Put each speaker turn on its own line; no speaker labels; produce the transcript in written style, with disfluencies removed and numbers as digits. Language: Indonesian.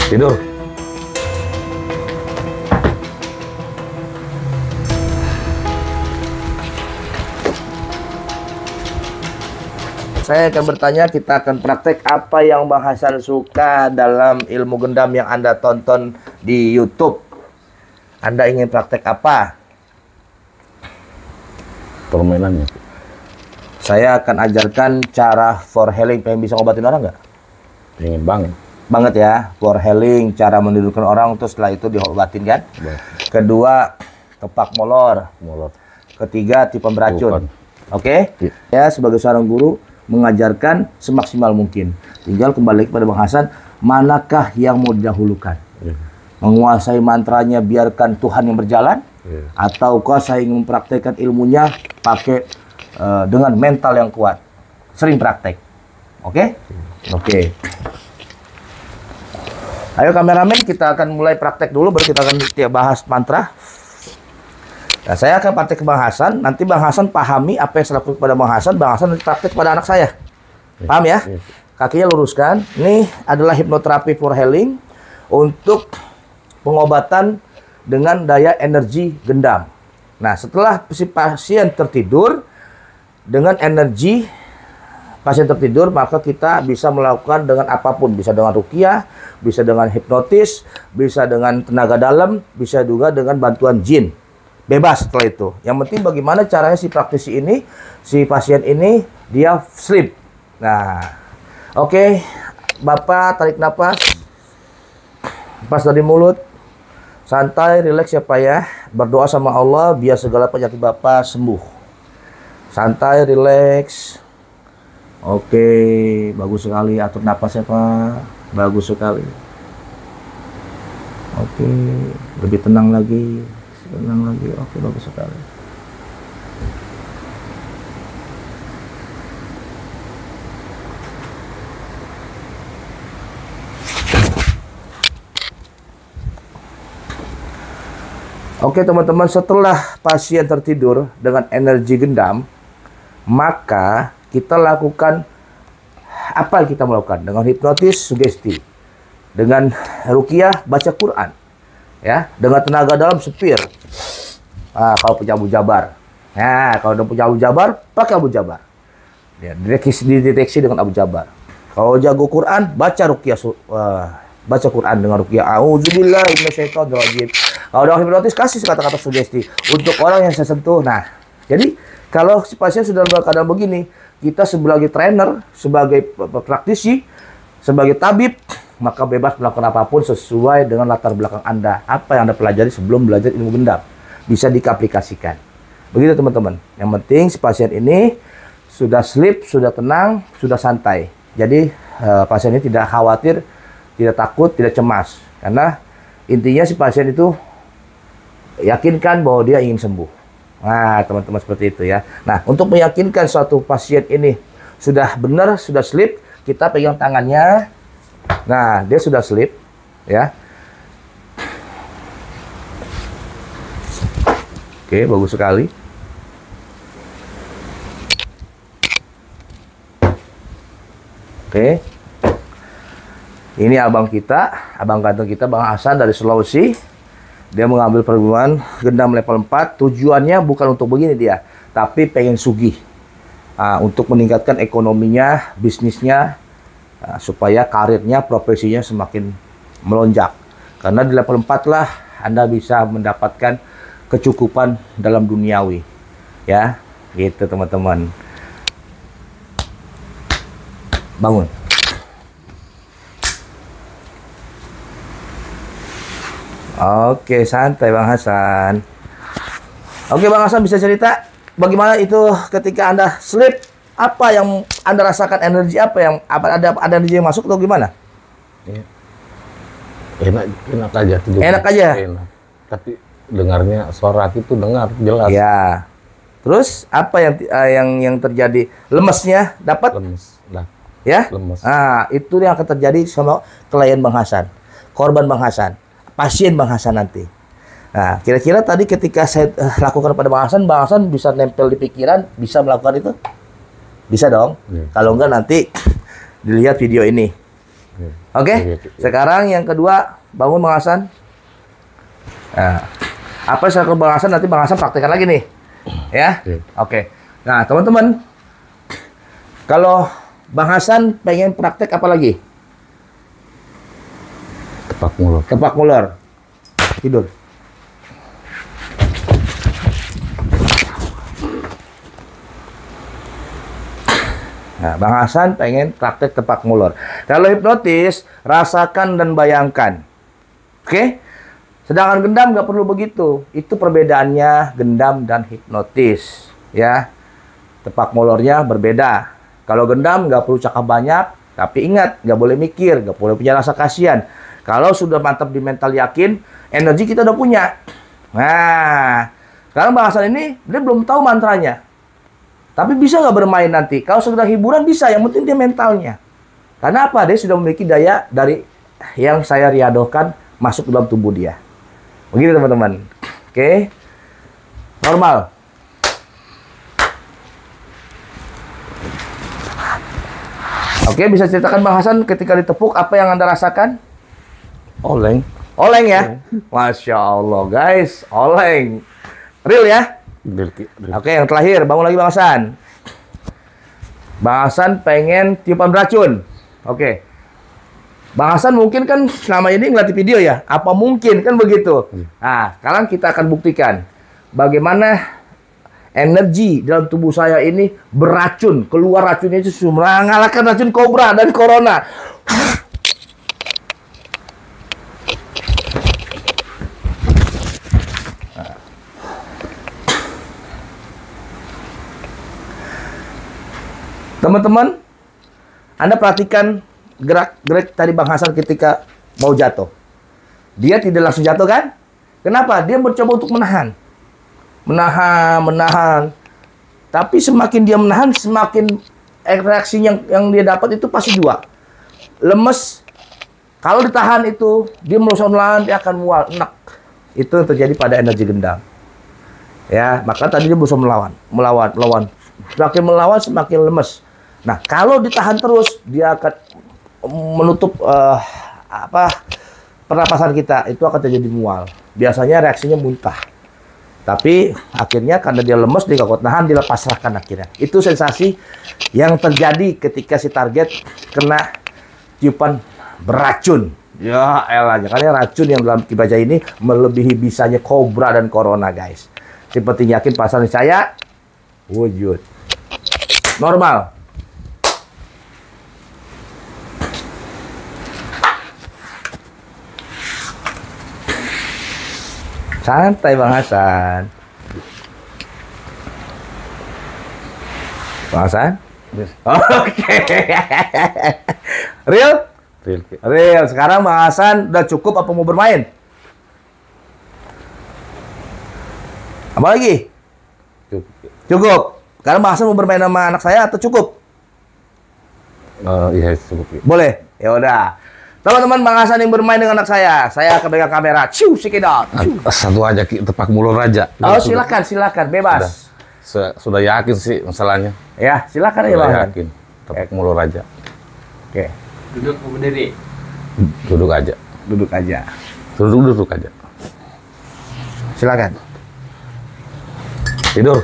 Tidur.
Saya akan bertanya, kita akan praktek apa yang Bang Hasan suka dalam ilmu gendam yang Anda tonton di YouTube. Anda ingin praktek apa?
Permainannya.
Saya akan ajarkan cara for healing. Pengen bisa ngobatin orang nggak?
Pengen banget.
Banget ya, for healing, cara menidurkan orang, terus setelah itu diobatin kan?
Baik.
Kedua, kepak molor.
Molor.
Ketiga, tipe beracun.
Bukan.
Oke?
Iya.
Ya, sebagai seorang guru, mengajarkan semaksimal mungkin. Tinggal kembali kepada Bang Hasan, manakah yang mau didahulukan?
Iya.
Menguasai mantranya, biarkan Tuhan yang berjalan,
Iya.
ataukah saya ingin mempraktekkan ilmunya pakai dengan mental yang kuat? Sering praktek. Oke? Oke. Ayo kameramen, kita akan mulai praktek dulu, baru kita akan bahas mantra. Nah, saya akan praktek ke Bang Hasan, nanti Bang Hasan pahami apa yang saya lakukan kepada Bang Hasan nanti praktek kepada anak saya. Paham ya? Kakinya luruskan. Ini adalah hipnoterapi for healing untuk pengobatan dengan daya energi gendam. Nah, setelah si pasien tertidur, dengan energi pasien tertidur, maka kita bisa melakukan dengan apapun. Bisa dengan ruqyah, bisa dengan hipnotis, bisa dengan tenaga dalam, bisa juga dengan bantuan jin. Bebas setelah itu. Yang penting bagaimana caranya si praktisi ini, si pasien ini, dia sleep. Nah, oke. Bapak tarik nafas. Pas dari mulut. Santai, rileks ya Pak ya. Berdoa sama Allah biar segala penyakit Bapak sembuh. Santai, rileks. Oke, bagus sekali. Atur nafasnya Pak. Bagus sekali. Oke, lebih tenang lagi. Tenang lagi. Oke, bagus sekali. Oke teman-teman, setelah pasien tertidur dengan energi gendam, maka kita lakukan apa yang kita melakukan? Dengan hipnotis, sugesti. Dengan ruqyah, baca Quran. Ya, dengan tenaga dalam sepir. Nah, kalau punya Abu Jabar. Nah, kalau udah punya Abu Jabar, pakai Abu Jabar. Ya, dideteksi dengan Abu Jabar. Kalau jago Quran, baca ruqyah, baca Quran dengan ruqyah. Auzubillahi minasyaitonirrajim. Kalau udah hipnotis, kasih kata-kata sugesti untuk orang yang saya sentuh. Nah, jadi kalau si pasien sudah dalam keadaan begini, kita sebagai trainer, sebagai praktisi, sebagai tabib, maka bebas melakukan apapun sesuai dengan latar belakang Anda. Apa yang Anda pelajari sebelum belajar ilmu gendam. Bisa diaplikasikan. Begitu teman-teman. Yang penting si pasien ini sudah sleep, sudah tenang, sudah santai. Jadi pasien ini tidak khawatir, tidak takut, tidak cemas. Karena intinya si pasien itu yakinkan bahwa dia ingin sembuh. Nah teman-teman seperti itu ya. Nah untuk meyakinkan suatu pasien ini sudah benar, sudah sleep, kita pegang tangannya. Nah, dia sudah sleep, ya. Oke, bagus sekali. Oke. Ini abang kita, abang ganteng kita, Bang Hasan dari Sulawesi. Dia mengambil perguruan gendam level 4. Tujuannya bukan untuk begini dia, tapi pengen sugih. Untuk meningkatkan ekonominya, bisnisnya, supaya karirnya, profesinya semakin melonjak. Karena di level 4 lah Anda bisa mendapatkan kecukupan dalam duniawi. Ya, gitu teman-teman. Bangun. Oke, santai Bang Hasan. Oke, Bang Hasan bisa cerita bagaimana itu ketika Anda sleep? Apa yang Anda rasakan, energi apa yang ada energi yang masuk atau gimana?
Ya. Enak aja tidur.
Enak aja.
Enak. Tapi dengarnya suara hati itu dengar jelas.
Ya. Terus apa yang terjadi? Lemesnya dapat?
Lemes. Nah,
Ya?
lemes.
Nah, itu yang akan terjadi sama klien Bang Hasan. Korban Bang Hasan. Pasien Bang Hasan nanti. Nah, kira-kira tadi ketika saya lakukan pada Bang Hasan bisa nempel di pikiran, bisa melakukan itu? Bisa dong.
Ya.
Kalau enggak nanti dilihat video ini. Oke?
Oke.
Sekarang yang kedua, bangun Bang Hasan. Nah, apa yang saya lakukan Bang Hasan nanti Bang Hasan praktekkan lagi nih. Ya? Oke. Nah, teman-teman, kalau Bang Hasan pengen praktek apa lagi?
Tepak mulut.
Tepak ngulur. Tidur. Nah, Bang Hasan pengen praktek tepak ngulur. Kalau hipnotis, rasakan dan bayangkan. Oke? Sedangkan gendam nggak perlu begitu. Itu perbedaannya gendam dan hipnotis. Ya. Tepak ngulurnya berbeda. Kalau gendam nggak perlu cakap banyak, tapi ingat, nggak boleh mikir, nggak boleh punya rasa kasihan. Kalau sudah mantap di mental yakin, energi kita udah punya. Nah, sekarang Bang Hasan ini, dia belum tahu mantranya. Tapi bisa nggak bermain nanti? Kalau sudah hiburan bisa, yang penting dia mentalnya. Karena apa? Dia sudah memiliki daya dari yang saya riadohkan masuk ke dalam tubuh dia. Begitu teman-teman. Oke. Normal. Oke, bisa ceritakan Bang Hasan ketika ditepuk apa yang Anda rasakan?
Oleng.
Oleng ya? Masya Allah guys, oleng. Real ya? Oke, yang terakhir, bangun lagi Bang Hasan. Bang Hasan pengen tiupan beracun. Oke. Bang Hasan mungkin kan selama ini ngeliat video ya. Apa mungkin kan begitu? Nah, sekarang kita akan buktikan bagaimana energi dalam tubuh saya ini beracun. Keluar racunnya itu mengalahkan racun kobra dan corona. Teman-teman, Anda perhatikan gerak-gerik tadi Bang Hasan ketika mau jatuh. Dia tidak langsung jatuh kan? Kenapa? Dia mencoba untuk menahan. Menahan. Tapi semakin dia menahan, semakin reaksi yang dia dapat itu pasti dua. Lemes. Kalau ditahan itu, dia meloncat, dia akan mual, enak. Itu yang terjadi pada energi gendam. Ya, maka tadi dia berusaha melawan. Semakin melawan, semakin lemes. Nah, kalau ditahan terus, dia akan menutup pernapasan kita. Itu akan terjadi mual. Biasanya reaksinya muntah. Tapi akhirnya karena dia lemes, dia nggak kuat nahan, dia pasrahkan akhirnya. Itu sensasi yang terjadi ketika si target kena tiupan beracun. Ya elah, karena racun yang dalam kibaja ini melebihi bisanya kobra dan corona, guys. Seperti yakin pasal saya wujud. Normal. Santai Bang Hasan. Bang Hasan?
Yes.
Oke. Real? Real. Sekarang Bang Hasan udah cukup apa mau bermain? Apa lagi? Cukup. Sekarang Bang Hasan mau bermain sama anak saya atau cukup?
Iya, cukup.
Boleh. Ya udah. Teman-teman, Bang Hasan yang bermain dengan anak saya akan pegang kamera. Ciu, sikidot.
Satu aja tepak mulut raja.
Oh, silakan, bebas.
Sudah yakin sih masalahnya.
Ya, silakan ya Bang.
Yakin. Tepak mulut raja.
Oke.
Duduk atau berdiri?
Duduk aja.
Duduk aja.
Duduk aja.
Silakan.
Tidur.